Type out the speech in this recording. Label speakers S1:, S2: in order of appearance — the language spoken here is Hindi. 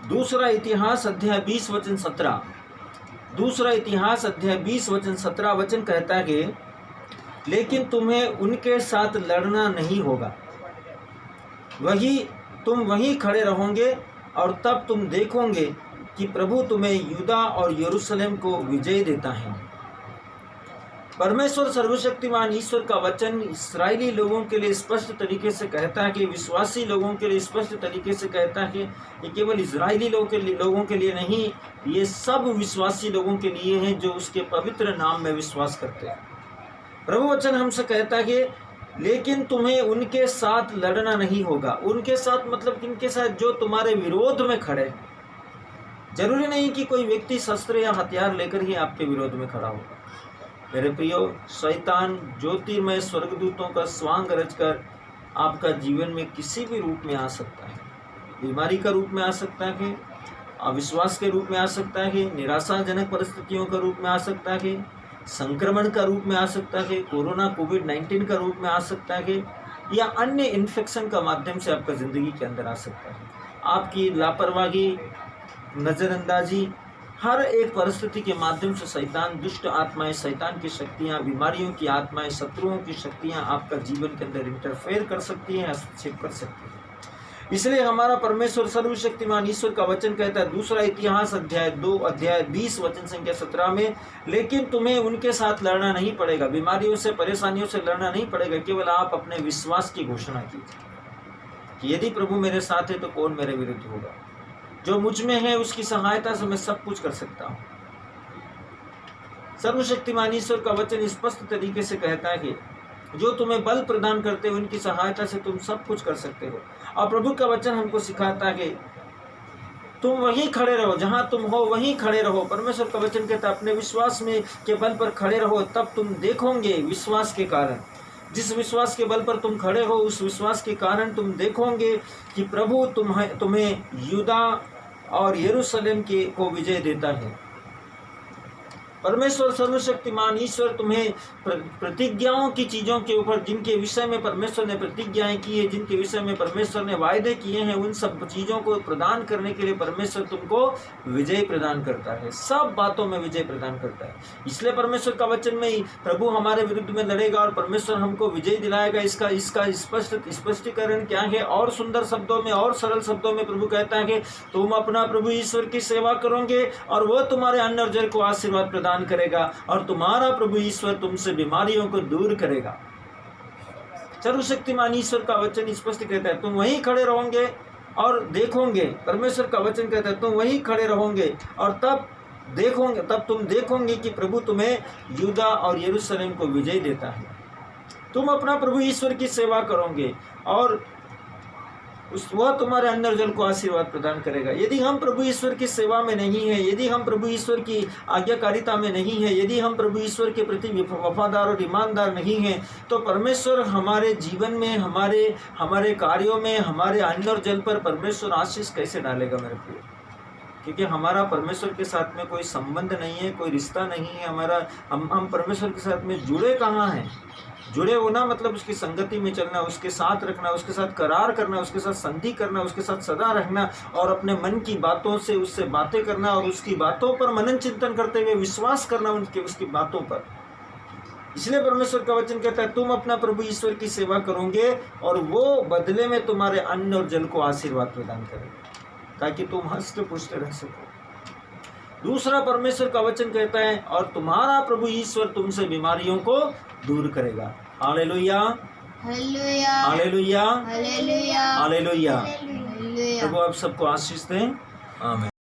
S1: दूसरा इतिहास अध्याय 20 वचन 17। दूसरा इतिहास अध्याय 20 वचन 17 वचन कहता है कि लेकिन तुम्हें उनके साथ लड़ना नहीं होगा, तुम वहीं खड़े रहोगे और तब तुम देखोगे कि प्रभु तुम्हें यूदा और यरूशलेम को विजय देता है। परमेश्वर सर्वशक्तिमान ईश्वर का वचन इस्राएली लोगों के लिए स्पष्ट तरीके से कहता है कि विश्वासी लोगों के लिए स्पष्ट तरीके से कहता है कि ये केवल इस्राएली लोगों के लिए नहीं, ये सब विश्वासी लोगों के लिए है जो उसके पवित्र नाम में विश्वास करते हैं। प्रभु वचन हमसे कहता है कि लेकिन तुम्हें उनके साथ लड़ना नहीं होगा। उनके साथ मतलब किनके साथ? जो तुम्हारे विरोध में खड़े। जरूरी नहीं कि कोई व्यक्ति शस्त्र या हथियार लेकर ही आपके विरोध में खड़ा होगा। मेरे प्रियो, शैतान ज्योतिर्मय स्वर्गदूतों का स्वांग रचकर आपका जीवन में किसी भी रूप में आ सकता है। बीमारी का रूप में आ सकता है, अविश्वास के रूप में आ सकता है, निराशाजनक परिस्थितियों का रूप में आ सकता है, संक्रमण का रूप में आ सकता है, कोरोना कोविड-19 का रूप में आ सकता है, या अन्य इन्फेक्शन का माध्यम से आपका ज़िंदगी के अंदर आ सकता है। आपकी लापरवाही, नज़रअंदाजी, हर एक परिस्थिति के माध्यम से शैतान, दुष्ट आत्माएं, शैतान की शक्तियां, बीमारियों की आत्माएं, शत्रुओं की शक्तियां आपका जीवन के अंदर इंटरफेयर कर सकती हैं, हस्तक्षेप कर सकती हैं। इसलिए हमारा परमेश्वर सर्वशक्तिमान ईश्वर का वचन कहता है, दूसरा इतिहास अध्याय 2 अध्याय 20 वचन संख्या 17 में, लेकिन तुम्हें उनके साथ लड़ना नहीं पड़ेगा, बीमारियों से, परेशानियों से लड़ना नहीं पड़ेगा। केवल आप अपने विश्वास की घोषणा कीजिए कि यदि प्रभु मेरे साथ है तो कौन मेरे विरुद्ध होगा। जो मुझ में है उसकी सहायता से मैं सब कुछ कर सकता हूँ। सर्वशक्तिमान ईश्वर का वचन स्पष्ट तरीके से कहता है कि जो तुम्हें बल प्रदान करते हो उनकी सहायता से तुम सब कुछ कर सकते हो। और प्रभु का वचन हमको सिखाता है कि तुम वहीं खड़े रहो, जहां तुम हो वहीं खड़े रहो। परमेश्वर का वचन कहता है अपने विश्वास में के बल पर खड़े रहो, तब तुम देखोगे विश्वास के कारण। जिस विश्वास के बल पर तुम खड़े हो उस विश्वास के कारण तुम देखोगे कि प्रभु तुम्हें यूदा और यरूशलेम को विजय देता है। परमेश्वर सर्वशक्तिमान ईश्वर तुम्हें प्रतिज्ञाओं की चीज़ों के ऊपर, जिनके विषय में परमेश्वर ने प्रतिज्ञाएं की है, जिनके विषय में परमेश्वर ने वायदे किए हैं, उन सब चीज़ों को प्रदान करने के लिए परमेश्वर तुमको विजय प्रदान करता है, सब बातों में विजय प्रदान करता है। इसलिए परमेश्वर का वचन में ही प्रभु हमारे विरुद्ध में लड़ेगा और परमेश्वर हमको विजय दिलाएगा। इसका स्पष्टीकरण क्या है? और सुंदर शब्दों में और सरल शब्दों में प्रभु कहता है कि तुम अपना प्रभु ईश्वर की सेवा करोगे और वह तुम्हारे अन्न और जल को आशीर्वाद प्रदान करेगा और तुम्हारा प्रभु ईश्वर तुमसे बीमारियों को दूर करेगा। सर्वशक्तिमान ईश्वर का वचन स्पष्ट कहता है तुम वहीं खड़े रहोगे और देखोगे। परमेश्वर का वचन कहता है तुम वहीं खड़े रहोगे और तब तुम देखोगे कि प्रभु तुम्हें यूदा और यरूशलेम को विजय देता है। तुम अपना प्रभु ईश्वर की सेवा करोगे और वह तुम्हारे अंदर जल को आशीर्वाद प्रदान करेगा। यदि हम प्रभु ईश्वर की सेवा में नहीं है, यदि हम प्रभु ईश्वर की आज्ञाकारिता में नहीं है, यदि हम प्रभु ईश्वर के प्रति वफादार और ईमानदार नहीं हैं, तो परमेश्वर हमारे जीवन में, हमारे कार्यों में, हमारे अन्न और जल पर परमेश्वर आशीष कैसे डालेगा मेरे प्रिय? क्योंकि हमारा परमेश्वर के साथ में कोई संबंध नहीं है, कोई रिश्ता नहीं है हमारा। हम परमेश्वर के साथ में जुड़े कहाँ हैं? जुड़े होना मतलब उसकी संगति में चलना, उसके साथ रखना, उसके साथ करार करना, उसके साथ संधि करना, उसके साथ सदा रहना और अपने मन की बातों से उससे बातें करना और उसकी बातों पर मनन चिंतन करते हुए विश्वास करना उसकी बातों पर। इसलिए परमेश्वर का वचन कहता है तुम अपना प्रभु ईश्वर की सेवा करोगे और वो बदले में तुम्हारे अन्न और जल को आशीर्वाद प्रदान करेगा ताकि तुम हष्ट पुष्ट रह सको। दूसरा परमेश्वर का वचन कहता है और तुम्हारा प्रभु ईश्वर तुमसे बीमारियों को दूर करेगा। Hallelujah,
S2: hallelujah,
S1: hallelujah,
S2: hallelujah,
S1: hallelujah.
S2: Hallelujah.
S1: प्रभु आप सबको आशीष दें। आमीन।